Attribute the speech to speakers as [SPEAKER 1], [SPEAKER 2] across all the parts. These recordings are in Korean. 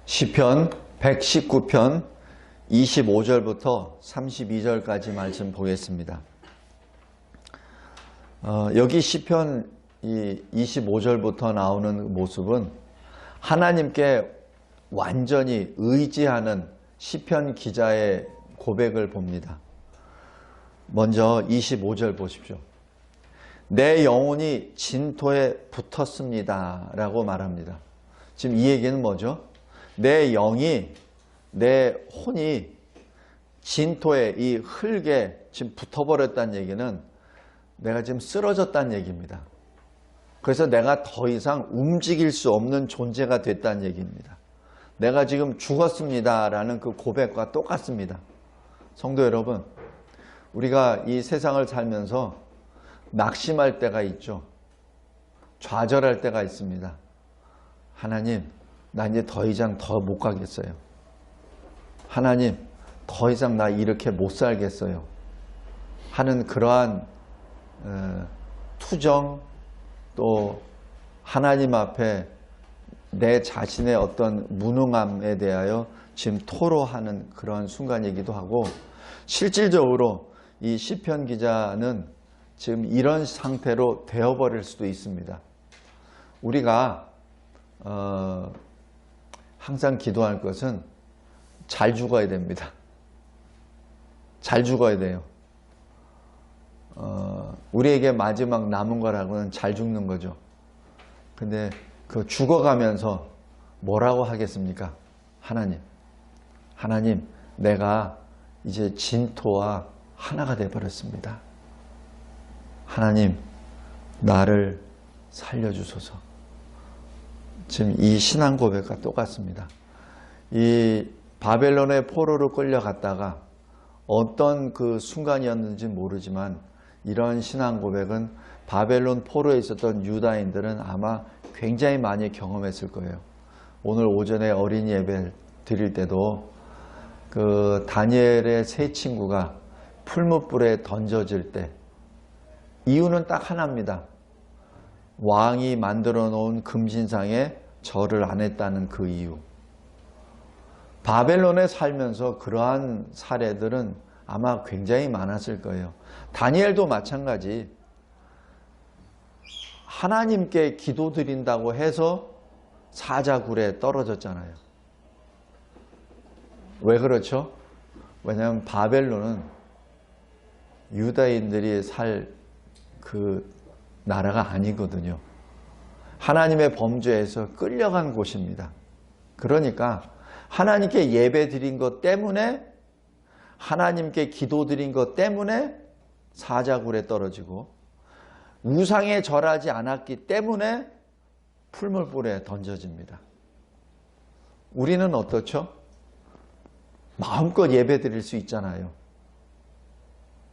[SPEAKER 1] 시편 119편 25절부터 32절까지 말씀 보겠습니다. 여기 시편 25절부터 나오는 모습은 하나님께 완전히 의지하는 시편 기자의 고백을 봅니다. 먼저 25절 보십시오. 내 영혼이 진토에 붙었습니다 라고 말합니다. 지금 이 얘기는 뭐죠? 내 영이, 내 혼이 진토에, 이 흙에 지금 붙어버렸다는 얘기는 내가 지금 쓰러졌다는 얘기입니다. 그래서 내가 더 이상 움직일 수 없는 존재가 됐다는 얘기입니다. 내가 지금 죽었습니다 라는 그 고백과 똑같습니다. 성도 여러분, 우리가 이 세상을 살면서 낙심할 때가 있죠. 좌절할 때가 있습니다. 하나님, 나 이제 더 이상 더 못 가겠어요. 하나님, 더 이상 나 이렇게 못 살겠어요. 하는 그러한 투정, 또 하나님 앞에 내 자신의 어떤 무능함에 대하여 지금 토로하는 그러한 순간이기도 하고, 실질적으로 이 시편 기자는 지금 이런 상태로 되어버릴 수도 있습니다. 우리가 항상 기도할 것은 잘 죽어야 됩니다. 잘 죽어야 돼요. 우리에게 마지막 남은 거라고는 잘 죽는 거죠. 근데 그 죽어가면서 뭐라고 하겠습니까? 하나님, 내가 이제 진토와 하나가 되어버렸습니다. 하나님, 나를 살려주소서. 지금 이 신앙 고백과 똑같습니다. 이 바벨론의 포로로 끌려갔다가 어떤 그 순간이었는지 모르지만 이런 신앙 고백은 바벨론 포로에 있었던 유다인들은 아마 굉장히 많이 경험했을 거예요. 오늘 오전에 어린이 예배 드릴 때도 그 다니엘의 세 친구가 풀무불에 던져질 때 이유는 딱 하나입니다. 왕이 만들어 놓은 금신상에 절을 안 했다는 그 이유. 바벨론에 살면서 그러한 사례들은 아마 굉장히 많았을 거예요. 다니엘도 마찬가지. 하나님께 기도드린다고 해서 사자굴에 떨어졌잖아요. 왜 그렇죠? 왜냐하면 바벨론은 유다인들이 살 그 나라가 아니거든요. 하나님의 범죄에서 끌려간 곳입니다. 그러니까 하나님께 예배 드린 것 때문에, 하나님께 기도 드린 것 때문에 사자굴에 떨어지고, 우상에 절하지 않았기 때문에 풀물불에 던져집니다. 우리는 어떻죠? 마음껏 예배 드릴 수 있잖아요.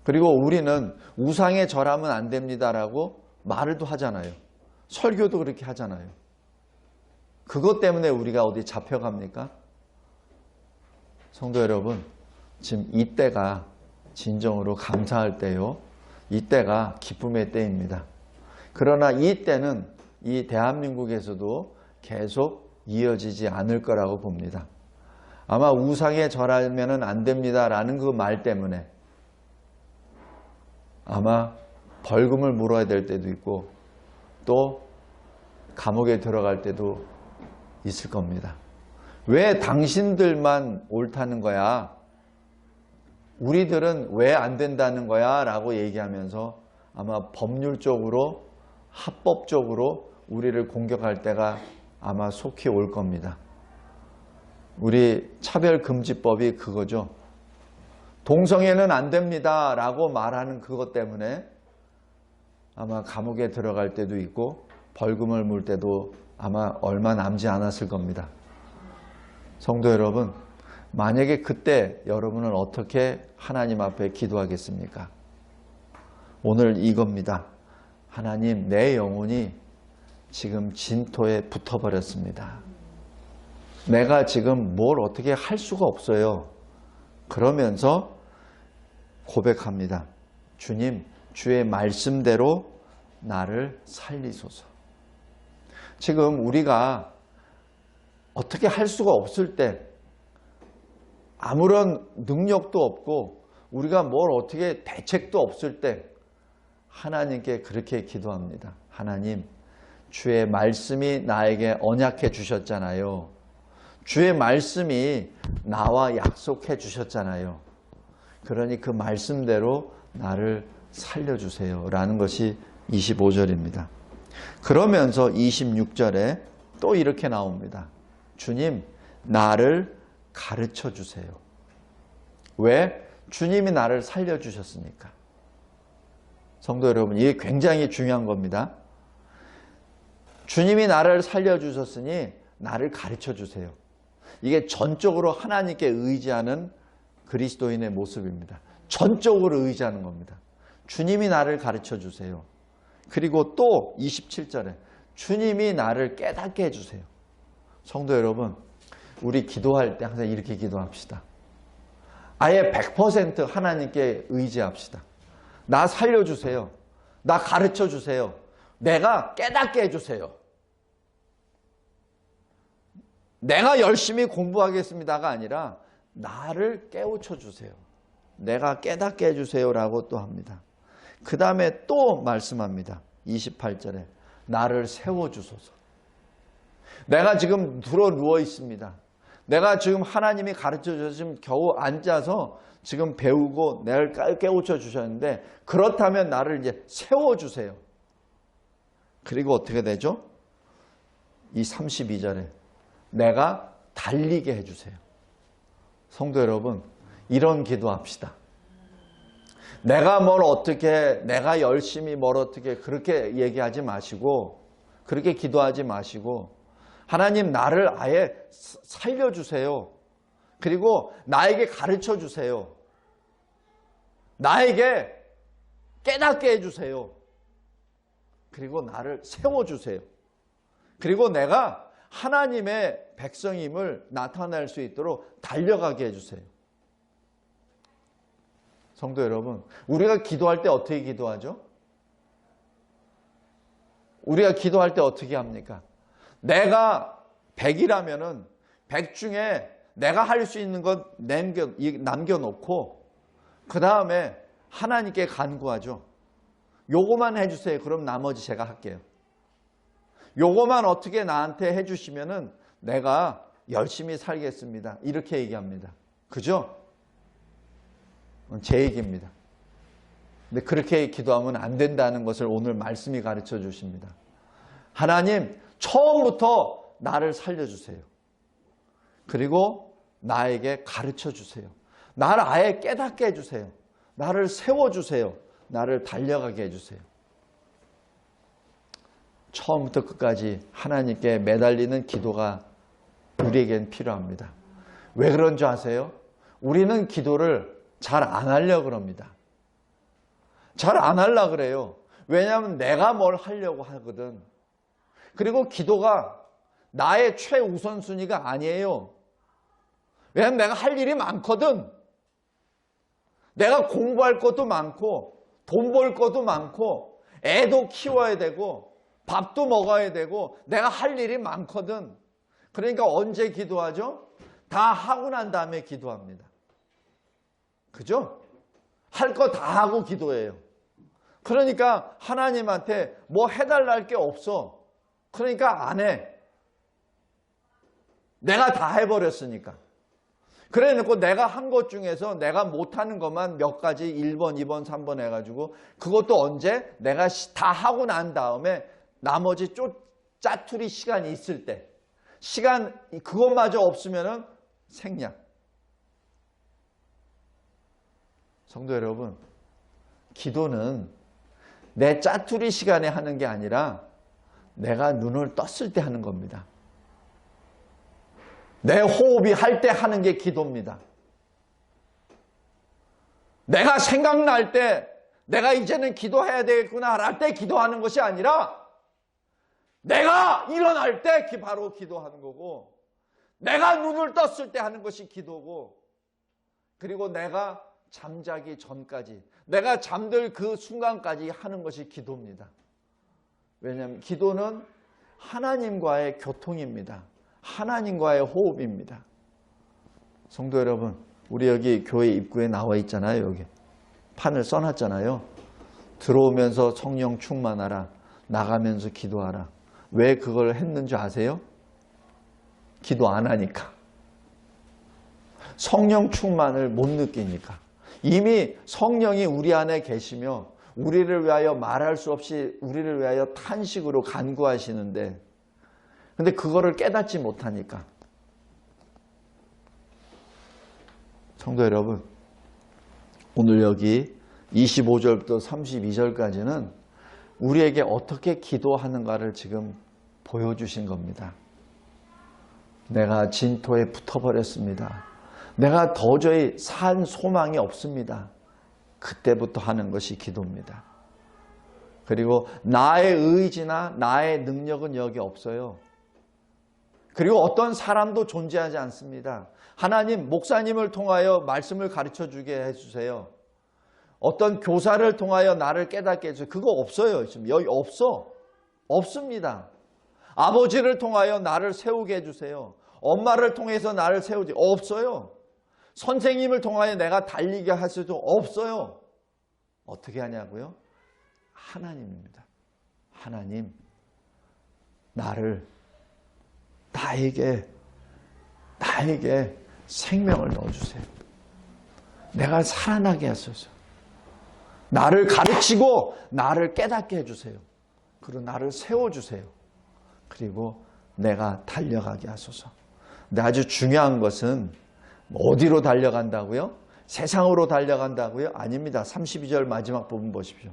[SPEAKER 1] 그리고 우리는 우상에 절하면 안 됩니다라고 말도 하잖아요. 설교도 그렇게 하잖아요. 그것 때문에 우리가 어디 잡혀갑니까? 성도 여러분, 지금 이때가 진정으로 감사할 때요. 이때가 기쁨의 때입니다. 그러나 이 때는 이 대한민국에서도 계속 이어지지 않을 거라고 봅니다. 아마 우상에 절하면 안 됩니다라는 그 말 때문에 아마 벌금을 물어야 될 때도 있고 또 감옥에 들어갈 때도 있을 겁니다. 왜 당신들만 옳다는 거야? 우리들은 왜 안 된다는 거야? 라고 얘기하면서 아마 법률적으로, 합법적으로 우리를 공격할 때가 아마 속히 올 겁니다. 우리 차별금지법이 그거죠. 동성애는 안 됩니다 라고 말하는 그것 때문에 아마 감옥에 들어갈 때도 있고 벌금을 물 때도 아마 얼마 남지 않았을 겁니다. 성도 여러분, 만약에 그때 여러분은 어떻게 하나님 앞에 기도하겠습니까? 오늘 이겁니다. 하나님, 내 영혼이 지금 진토에 붙어버렸습니다. 내가 지금 뭘 어떻게 할 수가 없어요. 그러면서 고백합니다. 주님, 주의 말씀대로 나를 살리소서. 지금 우리가 어떻게 할 수가 없을 때, 아무런 능력도 없고 우리가 뭘 어떻게 대책도 없을 때 하나님께 그렇게 기도합니다. 하나님, 주의 말씀이 나에게 언약해 주셨잖아요. 주의 말씀이 나와 약속해 주셨잖아요. 그러니 그 말씀대로 나를 살려주세요 라는 것이 25절입니다. 그러면서 26절에 또 이렇게 나옵니다. 주님, 나를 가르쳐 주세요. 왜? 주님이 나를 살려주셨으니까. 성도 여러분, 이게 굉장히 중요한 겁니다. 주님이 나를 살려주셨으니 나를 가르쳐 주세요. 이게 전적으로 하나님께 의지하는 그리스도인의 모습입니다. 전적으로 의지하는 겁니다. 주님이 나를 가르쳐 주세요. 그리고 또 27절에 주님이 나를 깨닫게 해주세요. 성도 여러분, 우리 기도할 때 항상 이렇게 기도합시다. 아예 100% 하나님께 의지합시다. 나 살려주세요. 나 가르쳐 주세요. 내가 깨닫게 해주세요. 내가 열심히 공부하겠습니다가 아니라 나를 깨우쳐 주세요. 내가 깨닫게 해주세요라고 또 합니다. 그 다음에 또 말씀합니다. 28절에 나를 세워주소서. 내가 지금 들어 누워 있습니다. 내가 지금 하나님이 가르쳐줘서 지금 겨우 앉아서 지금 배우고 나를 깨우쳐 주셨는데, 그렇다면 나를 이제 세워주세요. 그리고 어떻게 되죠? 이 32절에 내가 달리게 해주세요. 성도 여러분, 이런 기도합시다. 내가 내가 열심히 뭘 어떻게 그렇게 얘기하지 마시고, 그렇게 기도하지 마시고, 하나님 나를 아예 살려주세요. 그리고 나에게 가르쳐 주세요. 나에게 깨닫게 해주세요. 그리고 나를 세워주세요. 그리고 내가 하나님의 백성임을 나타낼 수 있도록 달려가게 해주세요. 성도 여러분, 우리가 기도할 때 어떻게 기도하죠? 우리가 기도할 때 어떻게 합니까? 내가 100이라면은 100 중에 내가 할 수 있는 것 남겨놓고 그 다음에 하나님께 간구하죠. 요거만 해주세요. 그럼 나머지 제가 할게요. 요거만 어떻게 나한테 해주시면은 내가 열심히 살겠습니다. 이렇게 얘기합니다. 그죠? 제 얘기입니다. 근데 그렇게 기도하면 안 된다는 것을 오늘 말씀이 가르쳐 주십니다. 하나님, 처음부터 나를 살려주세요. 그리고 나에게 가르쳐 주세요. 나를 아예 깨닫게 해주세요. 나를 세워주세요. 나를 달려가게 해주세요. 처음부터 끝까지 하나님께 매달리는 기도가 우리에겐 필요합니다. 왜 그런 줄 아세요? 우리는 기도를 잘 안 하려고 그럽니다. 잘 안 하려고 그래요. 왜냐하면 내가 뭘 하려고 하거든. 그리고 기도가 나의 최우선순위가 아니에요. 왜냐하면 내가 할 일이 많거든. 내가 공부할 것도 많고 돈 벌 것도 많고 애도 키워야 되고 밥도 먹어야 되고 내가 할 일이 많거든. 그러니까 언제 기도하죠? 다 하고 난 다음에 기도합니다. 그죠? 할 거 다 하고 기도해요. 그러니까 하나님한테 뭐 해달랄 게 없어. 그러니까 안 해. 내가 다 해버렸으니까. 그래 놓고 내가 한 것 중에서 내가 못하는 것만 몇 가지 1번, 2번, 3번 해가지고 그것도 언제? 내가 다 하고 난 다음에 나머지 짜투리 시간이 있을 때, 시간 그것마저 없으면은 생략. 성도 여러분, 기도는 내 짜투리 시간에 하는 게 아니라 내가 눈을 떴을 때 하는 겁니다. 내 호흡이 할 때 하는 게 기도입니다. 내가 생각날 때 내가 이제는 기도해야 되겠구나 할 때 기도하는 것이 아니라 내가 일어날 때 바로 기도하는 거고, 내가 눈을 떴을 때 하는 것이 기도고, 그리고 내가 잠자기 전까지, 내가 잠들 그 순간까지 하는 것이 기도입니다. 왜냐하면 기도는 하나님과의 교통입니다. 하나님과의 호흡입니다. 성도 여러분, 우리 여기 교회 입구에 나와 있잖아요. 여기 판을 써놨잖아요. 들어오면서 성령 충만하라, 나가면서 기도하라. 왜 그걸 했는지 아세요? 기도 안 하니까. 성령 충만을 못 느끼니까. 이미 성령이 우리 안에 계시며 우리를 위하여 말할 수 없이 우리를 위하여 탄식으로 간구하시는데, 근데 그거를 깨닫지 못하니까. 성도 여러분, 오늘 여기 25절부터 32절까지는 우리에게 어떻게 기도하는가를 지금 보여주신 겁니다. 내가 진토에 붙어버렸습니다. 내가 도저히 산 소망이 없습니다. 그때부터 하는 것이 기도입니다. 그리고 나의 의지나 나의 능력은 여기 없어요. 그리고 어떤 사람도 존재하지 않습니다. 하나님, 목사님을 통하여 말씀을 가르쳐 주게 해주세요. 어떤 교사를 통하여 나를 깨닫게 해주세요. 그거 없어요. 지금 여기 없습니다. 아버지를 통하여 나를 세우게 해주세요. 엄마를 통해서 나를 세우지 없어요. 선생님을 통하여 내가 달리게 할 수도 없어요. 어떻게 하냐고요? 하나님입니다. 하나님, 나에게 생명을 넣어주세요. 내가 살아나게 하소서. 나를 가르치고 나를 깨닫게 해주세요. 그리고 나를 세워주세요. 그리고 내가 달려가게 하소서. 근데 아주 중요한 것은 어디로 달려간다고요? 세상으로 달려간다고요? 아닙니다. 32절 마지막 부분 보십시오.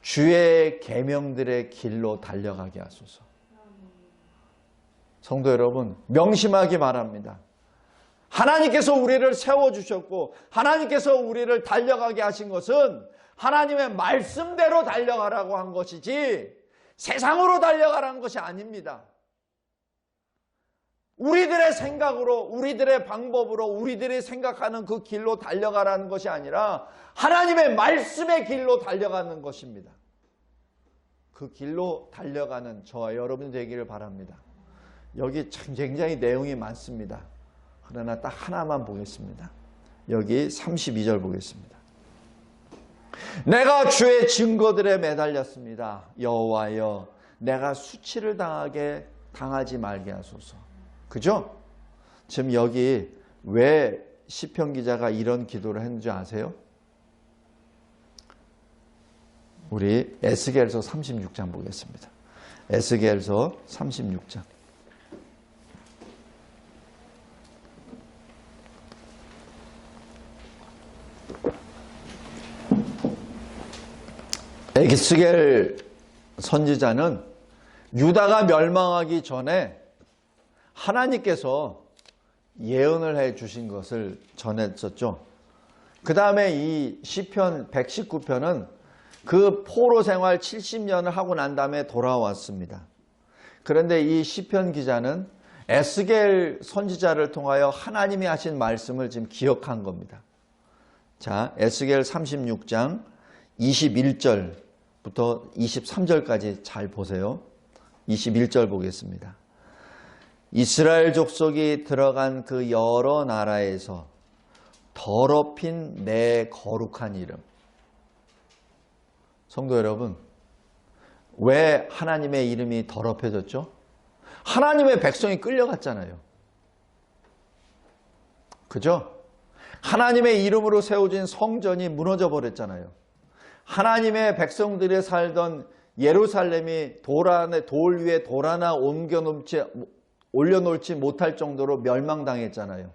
[SPEAKER 1] 주의 계명들의 길로 달려가게 하소서. 성도 여러분, 명심하기 바랍니다. 하나님께서 우리를 세워주셨고 하나님께서 우리를 달려가게 하신 것은 하나님의 말씀대로 달려가라고 한 것이지 세상으로 달려가라는 것이 아닙니다. 우리들의 생각으로, 우리들의 방법으로, 우리들이 생각하는 그 길로 달려가라는 것이 아니라 하나님의 말씀의 길로 달려가는 것입니다. 그 길로 달려가는 저와 여러분이 되기를 바랍니다. 여기 굉장히 내용이 많습니다. 그러나 딱 하나만 보겠습니다. 여기 32절 보겠습니다. 내가 주의 증거들에 매달렸습니다. 여호와여, 내가 수치를 당하지 말게 하소서. 그죠? 지금 여기 왜 시편 기자가 이런 기도를 했는지 아세요? 우리 에스겔서 36장 보겠습니다. 에스겔서 36장. 에스겔 선지자는 유다가 멸망하기 전에 하나님께서 예언을 해 주신 것을 전했었죠. 그 다음에 이 시편 119편은 그 포로 생활 70년을 하고 난 다음에 돌아왔습니다. 그런데 이 시편 기자는 에스겔 선지자를 통하여 하나님이 하신 말씀을 지금 기억한 겁니다. 자, 에스겔 36장 21절부터 23절까지 잘 보세요. 21절 보겠습니다. 이스라엘 족속이 들어간 그 여러 나라에서 더럽힌 내 거룩한 이름. 성도 여러분, 왜 하나님의 이름이 더럽혀졌죠? 하나님의 백성이 끌려갔잖아요. 그죠? 하나님의 이름으로 세워진 성전이 무너져 버렸잖아요. 하나님의 백성들이 살던 예루살렘이 돌 위에 돌 하나 올려놓지 못할 정도로 멸망당했잖아요.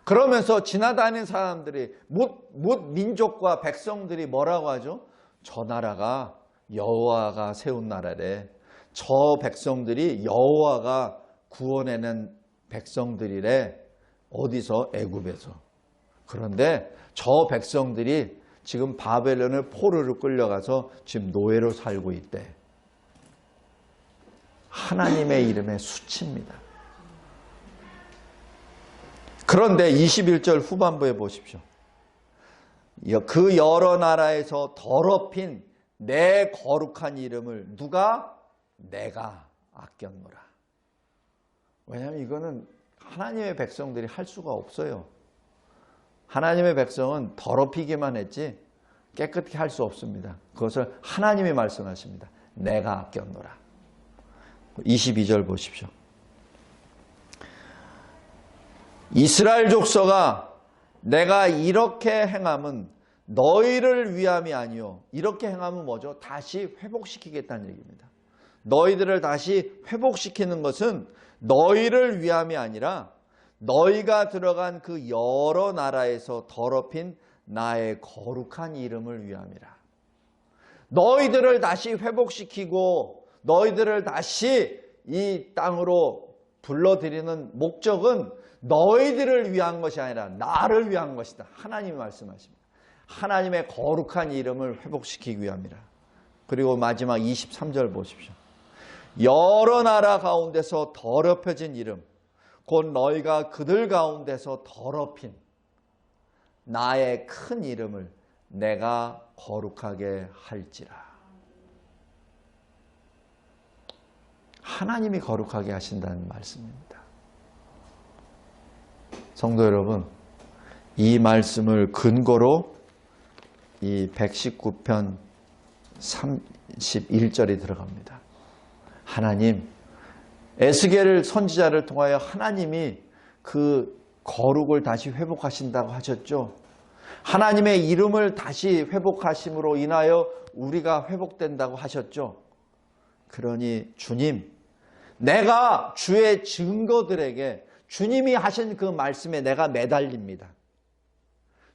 [SPEAKER 1] 그러면서 지나다니는 사람들이 뭇 민족과 백성들이 뭐라고 하죠? 저 나라가 여호와가 세운 나라래. 저 백성들이 여호와가 구원해낸 백성들이래. 어디서? 애굽에서. 그런데 저 백성들이 지금 바벨론을 포로로 끌려가서 지금 노예로 살고 있대. 하나님의 이름의 수치입니다. 그런데 21절 후반부에 보십시오. 그 여러 나라에서 더럽힌 내 거룩한 이름을 누가? 내가 아꼈노라. 왜냐하면 이거는 하나님의 백성들이 할 수가 없어요. 하나님의 백성은 더럽히기만 했지 깨끗게 할 수 없습니다. 그것을 하나님이 말씀하십니다. 내가 아꼈노라. 22절 보십시오. 이스라엘 족속아 내가 이렇게 행함은 너희를 위함이 아니요. 이렇게 행함은 뭐죠? 다시 회복시키겠다는 얘기입니다. 너희들을 다시 회복시키는 것은 너희를 위함이 아니라 너희가 들어간 그 여러 나라에서 더럽힌 나의 거룩한 이름을 위함이라. 너희들을 다시 회복시키고 너희들을 다시 이 땅으로 불러들이는 목적은 너희들을 위한 것이 아니라 나를 위한 것이다. 하나님이 말씀하십니다. 하나님의 거룩한 이름을 회복시키기 위함이라. 그리고 마지막 23절 보십시오. 여러 나라 가운데서 더럽혀진 이름 곧 너희가 그들 가운데서 더럽힌 나의 큰 이름을 내가 거룩하게 할지라. 하나님이 거룩하게 하신다는 말씀입니다. 성도 여러분, 이 말씀을 근거로 이 119편 31절이 들어갑니다. 하나님, 에스겔 선지자를 통하여 하나님이 그 거룩을 다시 회복하신다고 하셨죠. 하나님의 이름을 다시 회복하심으로 인하여 우리가 회복된다고 하셨죠. 그러니 주님, 내가 주의 증거들에게 주님이 하신 그 말씀에 내가 매달립니다.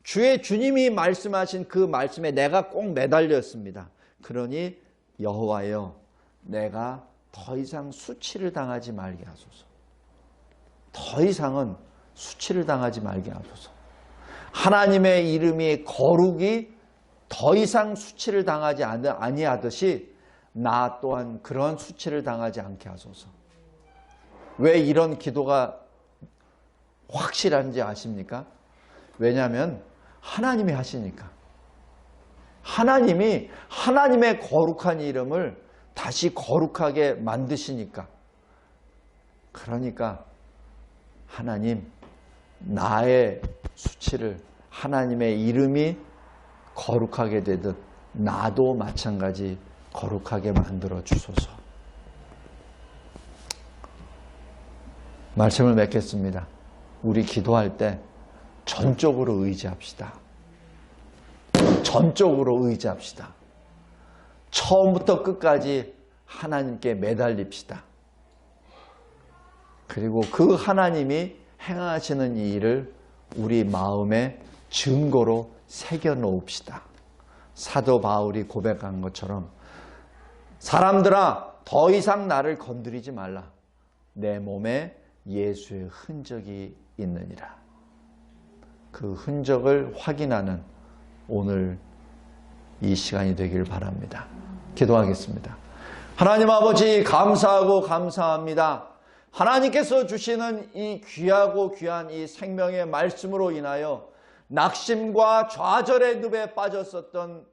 [SPEAKER 1] 주님이 말씀하신 그 말씀에 내가 꼭 매달렸습니다. 그러니 여호와여, 내가 더 이상 수치를 당하지 말게 하소서. 더 이상은 수치를 당하지 말게 하소서. 하나님의 이름이 거룩이 더 이상 수치를 당하지 아니하듯이 나 또한 그런 수치를 당하지 않게 하소서. 왜 이런 기도가 확실한지 아십니까? 왜냐하면 하나님이 하시니까. 하나님이 하나님의 거룩한 이름을 다시 거룩하게 만드시니까. 그러니까 하나님, 나의 수치를 하나님의 이름이 거룩하게 되듯 나도 마찬가지 거룩하게 만들어 주소서. 말씀을 맺겠습니다. 우리 기도할 때 전적으로 의지합시다. 전적으로 의지합시다. 처음부터 끝까지 하나님께 매달립시다. 그리고 그 하나님이 행하시는 이 일을 우리 마음에 증거로 새겨놓읍시다. 사도 바울이 고백한 것처럼 사람들아 더 이상 나를 건드리지 말라. 내 몸에 예수의 흔적이 있느니라. 그 흔적을 확인하는 오늘 이 시간이 되길 바랍니다. 기도하겠습니다. 하나님 아버지, 감사하고 감사합니다. 하나님께서 주시는 이 귀하고 귀한 이 생명의 말씀으로 인하여 낙심과 좌절의 늪에 빠졌었던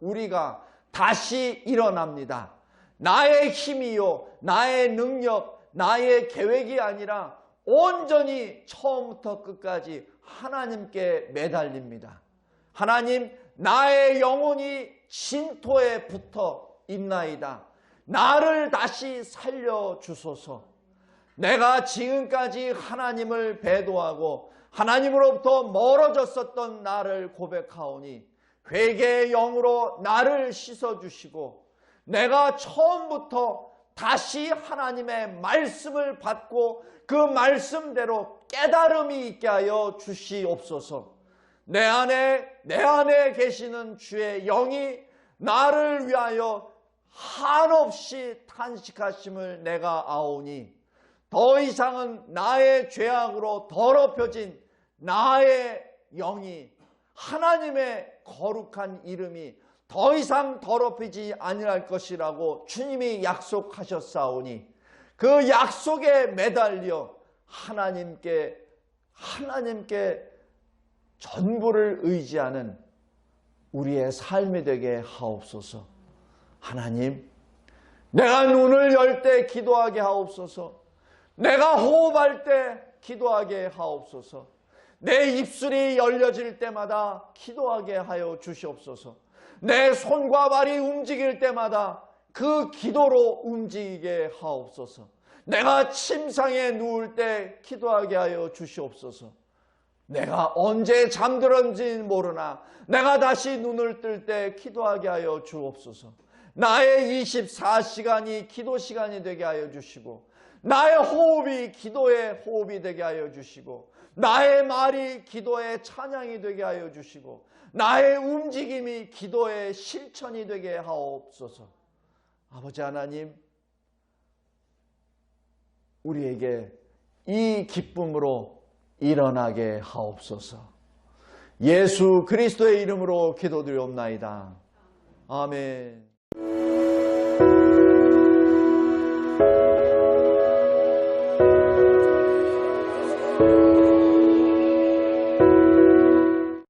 [SPEAKER 1] 우리가 다시 일어납니다. 나의 힘이요, 나의 능력, 나의 계획이 아니라 온전히 처음부터 끝까지 하나님께 매달립니다. 하나님, 나의 영혼이 진토에 붙어 있나이다. 나를 다시 살려주소서. 내가 지금까지 하나님을 배도하고 하나님으로부터 멀어졌었던 나를 고백하오니 회개의 영으로 나를 씻어주시고 내가 처음부터 다시 하나님의 말씀을 받고 그 말씀대로 깨달음이 있게 하여 주시옵소서. 내 안에 계시는 주의 영이 나를 위하여 한없이 탄식하심을 내가 아오니 더 이상은 나의 죄악으로 더럽혀진 나의 영이 하나님의 거룩한 이름이 더 이상 더럽히지 아니할 것이라고 주님이 약속하셨사오니 그 약속에 매달려 하나님께 전부를 의지하는 우리의 삶이 되게 하옵소서. 하나님, 내가 눈을 열 때 기도하게 하옵소서. 내가 호흡할 때 기도하게 하옵소서. 내 입술이 열려질 때마다 기도하게 하여 주시옵소서. 내 손과 발이 움직일 때마다 그 기도로 움직이게 하옵소서. 내가 침상에 누울 때 기도하게 하여 주시옵소서. 내가 언제 잠들었는지 모르나 내가 다시 눈을 뜰 때 기도하게 하여 주옵소서. 나의 24시간이 기도 시간이 되게 하여 주시고, 나의 호흡이 기도의 호흡이 되게 하여 주시고, 나의 말이 기도의 찬양이 되게 하여 주시고, 나의 움직임이 기도의 실천이 되게 하옵소서. 아버지 하나님, 우리에게 이 기쁨으로 일어나게 하옵소서. 예수 그리스도의 이름으로 기도드리옵나이다. 아멘.